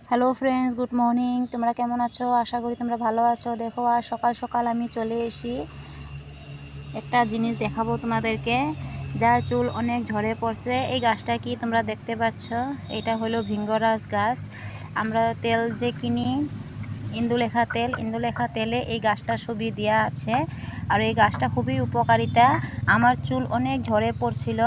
Hello friends, good morning. তোমরা কেমন আছো? আশা করি তোমরা ভালো আছো। দেখো, আর সকাল সকাল আমি চলে এসি একটা জিনিস দেখাবো তোমাদেরকে, যার চুল অনেক ঝরে পড়ছে। এই গাছটা কি তোমরা দেখতে পাচ্ছ? এটা হলো ভিঙ্গরাজ গাছ। আমরা তেল যে কিনি, ইন্দুলেখা তেলে এই গাছটার ছবি দেওয়া আছে। আর এই গাছটা খুবই উপকারিতা। আমার চুল অনেক ঝরে পড়ছিল।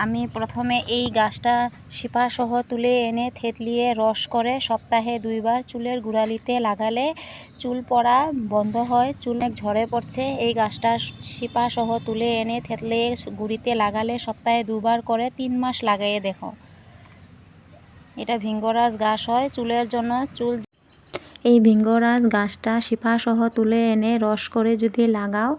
আমি প্রথমে এই গাছটা শিপাসহ তুলে এনে থেতলিয়ে রস করে সপ্তাহে 2 বার চুলের গোড়ালিতে লাগালে চুল পড়া বন্ধ হয়। চুল অনেক ঝরে পড়ছে। এই গাছটা শিপাসহ তুলে এনে থেতলিয়ে গুড়িতে লাগালে সপ্তাহে 2 বার করে 3 মাস লাগাইয়ে দেখো। এটা ভিঙ্গরাজ গাছ হয় চুলের জন্য। এই ভিঙ্গরাজ গাছটা শিপাসহ তুলে এনে রস করে যদি লাগাও,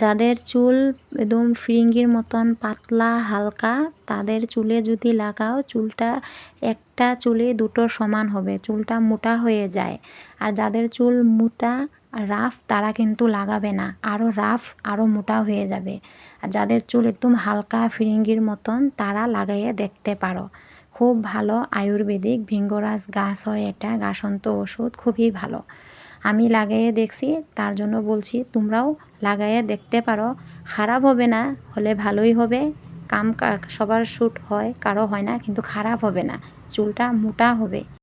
যাদের চুল একদম ফিরিঙ্গির মতন পাতলা হালকা, তাদের চুলে যদি লাগাও, চুলটা একটা চুলে দুটোর সমান হবে, চুলটা মোটা হয়ে যায়। আর যাদের চুল মোটা রাফ, তারা কিন্তু লাগাবে না, আরও রাফ আরও মোটা হয়ে যাবে। আর যাদের চুল একদম হালকা ফিরিঙ্গির মতন, তারা লাগাইয়ে দেখতে পারো। খুব ভালো আয়ুর্বেদিক ভিঙ্গরাজ গাছ হয় এটা, গাছন্ত ওষুধ, খুবই ভালো। আমি লাগাইয়ে দেখছি, তার জন্য বলছি তোমরাও লাগাইয়ে দেখতে পারো। খারাপ হবে না, হলে ভালোই হবে। সবার শ্যুট হয়, কারো হয় না, কিন্তু খারাপ হবে না, চুলটা মোটা হবে।